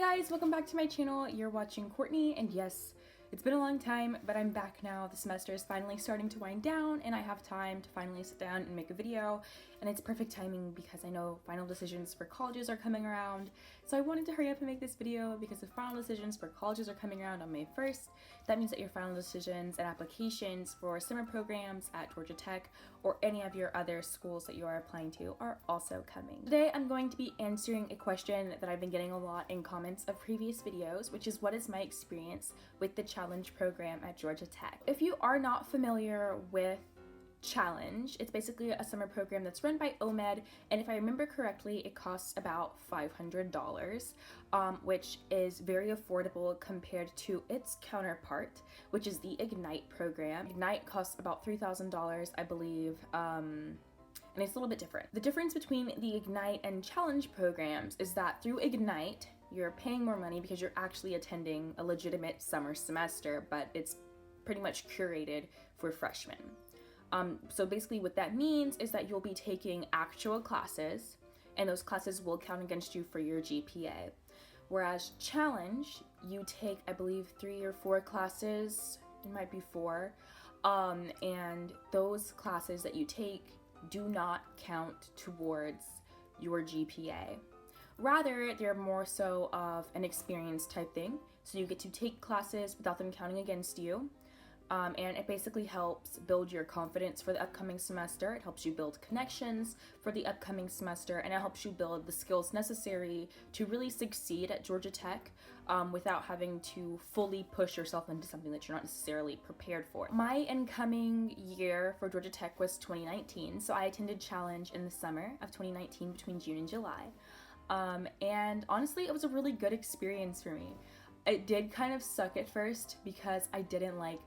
Guys, welcome back to my channel. You're watching Courtney, and yes, it's been a long time, but I'm back now. The semester is finally starting to wind down and I have time to finally sit down and make a video, and it's perfect timing because I know final decisions for colleges are coming around. So I wanted to hurry up and make this video because the final decisions for colleges are coming around on May 1st. That means that your final decisions and applications for summer programs at Georgia Tech or any of your other schools that you are applying to are also coming. Today I'm going to be answering a question that I've been getting a lot in comments of previous videos, which is what is my experience with the Challenge program at Georgia Tech. If you are not familiar with Challenge, it's basically a summer program that's run by OMED, and if I remember correctly, it costs about $500, which is very affordable compared to its counterpart, which is the Ignite program. Ignite costs about $3,000, I believe, and it's a little bit different. The difference between the Ignite and Challenge programs is that through Ignite, you're paying more money because you're actually attending a legitimate summer semester, but it's pretty much curated for freshmen. So basically what that means is that you'll be taking actual classes, and those classes will count against you for your GPA. Whereas Challenge, you take, I believe, 3 or 4 classes, it might be 4, and those classes that you take do not count towards your GPA. Rather, they're more so of an experience type thing, so you get to take classes without them counting against you. And it basically helps build your confidence for the upcoming semester. It helps you build connections for the upcoming semester, and it helps you build the skills necessary to really succeed at Georgia Tech without having to fully push yourself into something that you're not necessarily prepared for. My incoming year for Georgia Tech was 2019, so I attended Challenge in the summer of 2019 between June and July. And honestly, it was a really good experience for me. It did kind of suck at first because I didn't like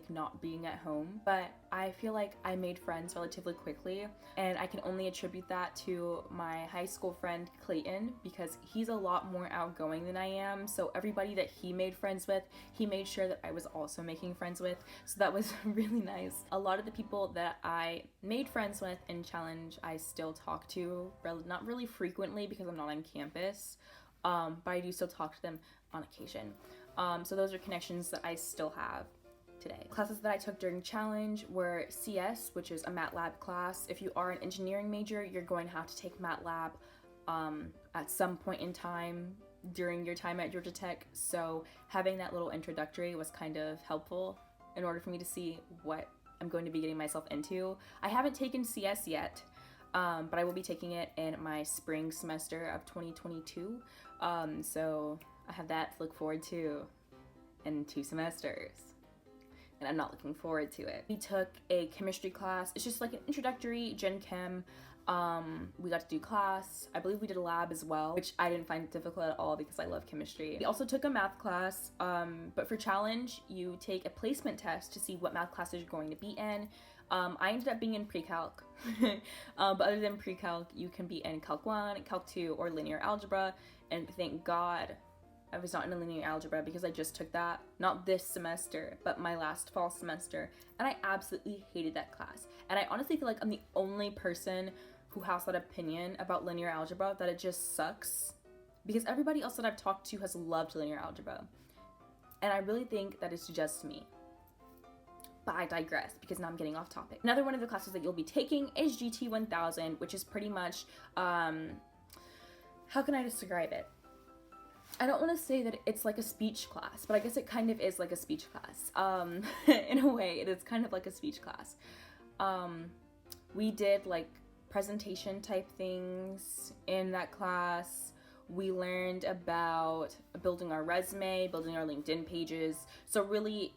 not being at home, but I feel like I made friends relatively quickly, and I can only attribute that to my high school friend Clayton because he's a lot more outgoing than I am. So everybody that he made friends with, he made sure that I was also making friends with. So that was really nice. A lot of the people that I made friends with in Challenge, I still talk to, not really frequently because I'm not on campus. But I do still talk to them on occasion. So those are connections that I still have today. Classes that I took during Challenge were CS, which is a MATLAB class. If you are an engineering major, you're going to have to take MATLAB at some point in time during your time at Georgia Tech. So having that little introductory was kind of helpful in order for me to see what I'm going to be getting myself into. I haven't taken CS yet. But I will be taking it in my spring semester of 2022, so I have that to look forward to in 2 semesters, and I'm not looking forward to it. We took a chemistry class. It's just like an introductory Gen Chem. We got to do class. I believe we did a lab as well, which I didn't find difficult at all because I love chemistry. We also took a math class, but for Challenge, you take a placement test to see what math classes you're going to be in. I ended up being in pre-calc, but other than pre-calc, you can be in Calc 1, Calc 2, or linear algebra, and thank God I was not in a linear algebra because I just took that, not this semester, but my last fall semester, and I absolutely hated that class. And I honestly feel like I'm the only person who has that opinion about linear algebra, that it just sucks, because everybody else that I've talked to has loved linear algebra, and I really think that it's just me. But I digress because now I'm getting off topic. Another one of the classes that you'll be taking is GT 1000, which is pretty much, how can I describe it? I don't want to say that it's like a speech class, but I guess it kind of is like a speech class. In a way, it is kind of like a speech class. We did like presentation type things in that class. We learned about building our resume, building our LinkedIn pages. So really,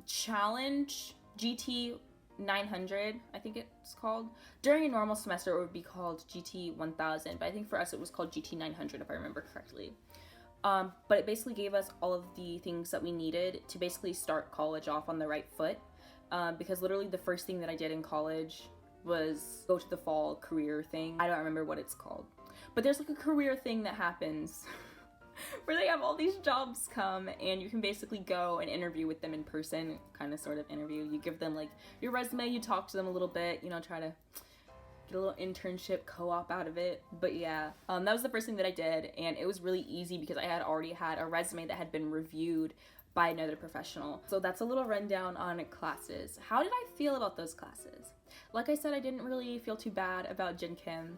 Challenge GT 900, I think it's called. During a normal semester, it would be called GT 1000, but I think for us it was called GT 900 if I remember correctly. But it basically gave us all of the things that we needed to basically start college off on the right foot, because literally the first thing that I did in college was go to the fall career thing. I don't remember what it's called, but there's like a career thing that happens where they have all these jobs come, and you can basically go and interview with them in person, kind of sort of interview. You give them like your resume, you talk to them a little bit, you know, try to get a little internship co-op out of it. But yeah, that was the first thing that I did, and it was really easy because I had already had a resume that had been reviewed by another professional. So that's a little rundown on classes. How did I feel about those classes? Like I said, I didn't really feel too bad about Gen Chem.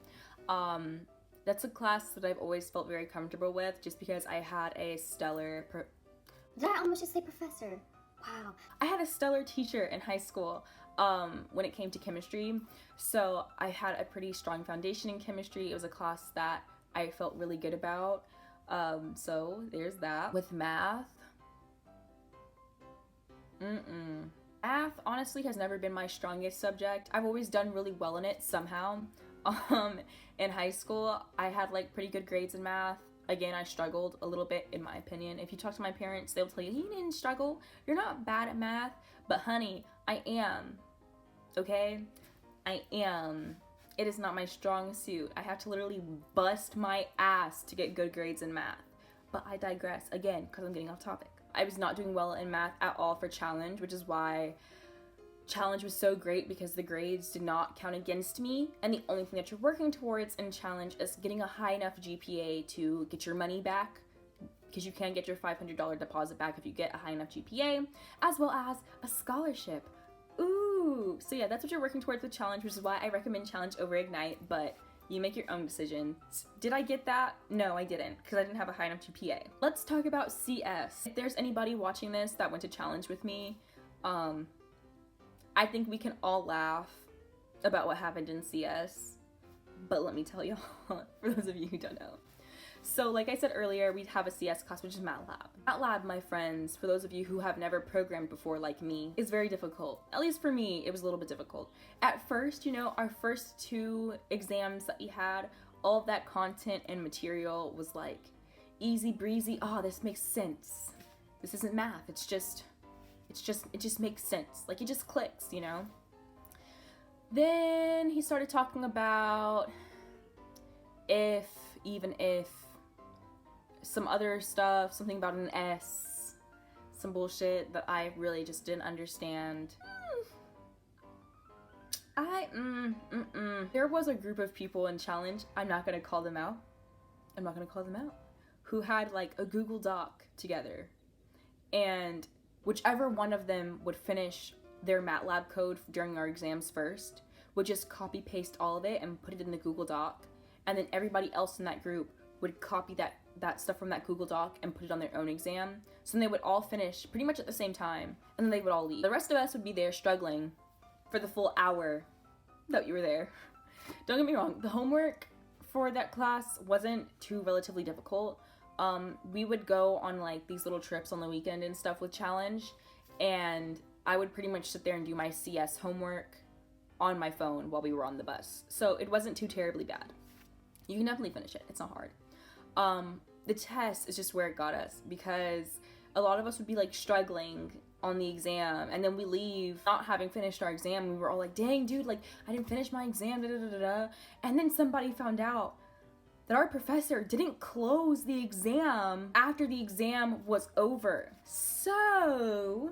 That's a class that I've always felt very comfortable with just because I had a stellar Did I almost just say professor? Wow. I had a stellar teacher in high school when it came to chemistry. So I had a pretty strong foundation in chemistry. It was a class that I felt really good about. So there's that. With math, math honestly has never been my strongest subject. I've always done really well in it somehow. In high school, I had like pretty good grades in math. Again, I struggled a little bit in my opinion. If you talk to my parents, they'll tell you, you didn't struggle. You're not bad at math. But honey, I am. Okay? I am. It is not my strong suit. I have to literally bust my ass to get good grades in math. But I digress again because I'm getting off topic. I was not doing well in math at all for challenge, which is why challenge was so great because the grades did not count against me, and the only thing that you're working towards in challenge is getting a high enough GPA to get your money back, because you can get your $500 deposit back if you get a high enough GPA, as well as a scholarship. Ooh, so yeah, that's what you're working towards with challenge, which is why I recommend challenge over Ignite, but you make your own decision. Did I get that? No, I didn't, because I didn't have a high enough GPA. Let's talk about CS. If there's anybody watching this that went to challenge with me, I think we can all laugh about what happened in CS, but let me tell y'all, for those of you who don't know. So like I said earlier, we have a CS class, which is MATLAB. MATLAB, my friends, for those of you who have never programmed before like me, is very difficult. At least for me, it was a little bit difficult. At first, you know, our first 2 exams that we had, all of that content and material was like easy breezy. Oh, this makes sense. This isn't math, it just makes sense. Like, it just clicks, you know? Then he started talking about if, even if, some other stuff, something about an S, some bullshit that I really just didn't understand. There was a group of people in challenge, I'm not gonna call them out, who had like a Google Doc together, and whichever one of them would finish their MATLAB code during our exams first would just copy paste all of it and put it in the Google Doc, and then everybody else in that group would copy that stuff from that Google Doc and put it on their own exam. So then they would all finish pretty much at the same time, and then they would all leave. The rest of us would be there struggling for the full hour that you were there. Don't get me wrong, the homework for that class wasn't too relatively difficult. We would go on like these little trips on the weekend and stuff with challenge, and I would pretty much sit there and do my CS homework on my phone while we were on the bus. So it wasn't too terribly bad. You can definitely finish it, it's not hard. The test is just where it got us, because a lot of us would be like struggling on the exam, and then we leave not having finished our exam. We were all like, dang dude, like I didn't finish my exam, da da da da. And then somebody found out that our professor didn't close the exam after the exam was over. So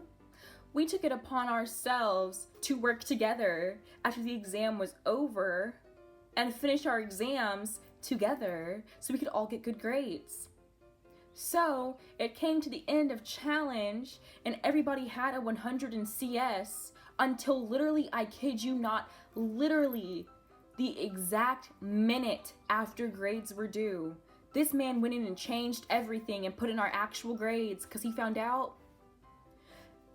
we took it upon ourselves to work together after the exam was over and finish our exams together so we could all get good grades. So it came to the end of challenge and everybody had a 100 in CS until literally, I kid you not, literally the exact minute after grades were due. This man went in and changed everything and put in our actual grades because he found out.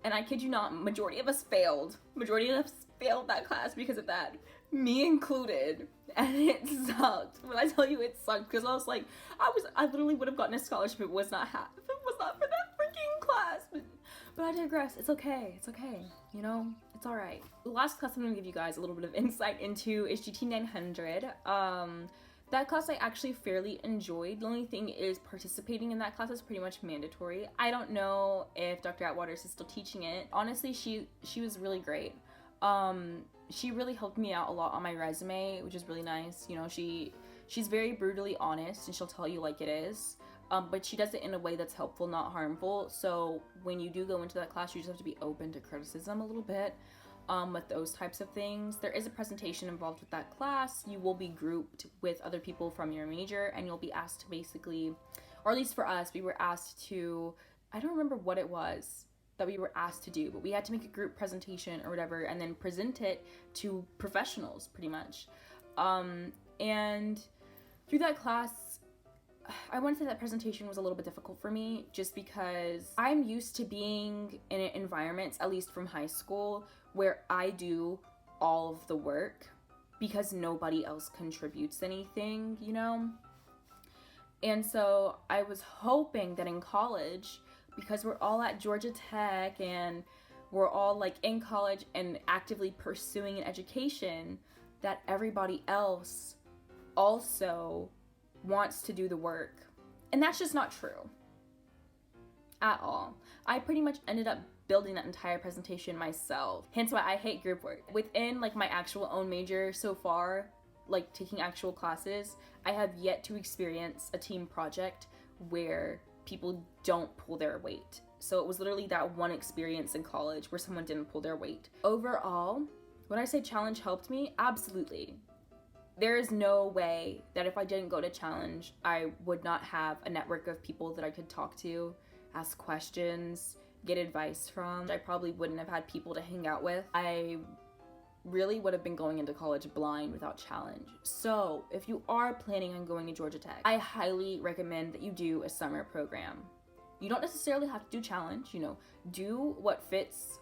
And I kid you not, majority of us failed. Majority of us failed that class because of that. Me included. And it sucked. When I tell you it sucked, because I was like, I literally would have gotten a scholarship if it was not for that freaking class. But I digress. It's okay. It's okay. You know, it's all right. The last class I'm going to give you guys a little bit of insight into is GT 900. That class I actually fairly enjoyed. The only thing is participating in that class is pretty much mandatory. I don't know if Dr. Atwaters is still teaching it. Honestly, she was really great. She really helped me out a lot on my resume, which is really nice. You know, she's very brutally honest and she'll tell you like it is. But she does it in a way that's helpful, not harmful. So when you do go into that class, you just have to be open to criticism a little bit. with those types of things. There is a presentation involved with that class. You will be grouped with other people from your major, and you'll be asked to basically, or at least for us, we were asked to, I don't remember what it was that we were asked to do, but we had to make a group presentation or whatever and then present it to professionals pretty much. And through that class, I want to say that presentation was a little bit difficult for me just because I'm used to being in environments, at least from high school, where I do all of the work because nobody else contributes anything, you know? And so I was hoping that in college, because we're all at Georgia Tech and we're all like in college and actively pursuing an education, that everybody else also wants to do the work. And that's just not true at all. I pretty much ended up building that entire presentation myself, hence why I hate group work. Within like my actual own major so far, like taking actual classes, I have yet to experience a team project where people don't pull their weight. So it was literally that one experience in college where someone didn't pull their weight. Overall, when I say challenge helped me, absolutely. There is no way that if I didn't go to challenge, I would not have a network of people that I could talk to, ask questions, get advice from. I probably wouldn't have had people to hang out with. I really would have been going into college blind without challenge. So if you are planning on going to Georgia Tech, I highly recommend that you do a summer program. You don't necessarily have to do challenge, you know, do what fits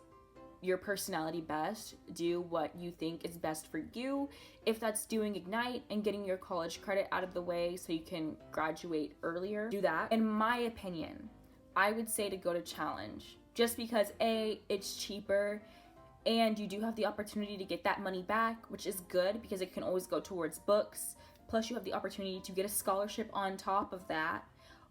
your personality best, do what you think is best for you. If that's doing Ignite and getting your college credit out of the way so you can graduate earlier, do that. In my opinion, I would say to go to challenge just because A, it's cheaper and you do have the opportunity to get that money back, which is good because it can always go towards books. Plus you have the opportunity to get a scholarship on top of that,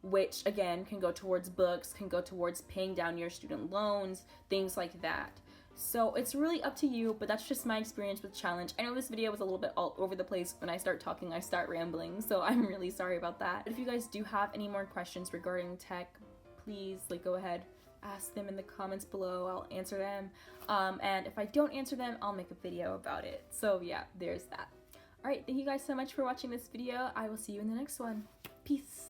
which again can go towards books, can go towards paying down your student loans, things like that. So it's really up to you, but that's just my experience with challenge. I know this video was a little bit all over the place. When I start talking, I start rambling, so I'm really sorry about that. But if you guys do have any more questions regarding tech, please go ahead, ask them in the comments below. I'll answer them. And if I don't answer them, I'll make a video about it. So yeah, there's that. All right, thank you guys so much for watching this video. I will see you in the next one. Peace.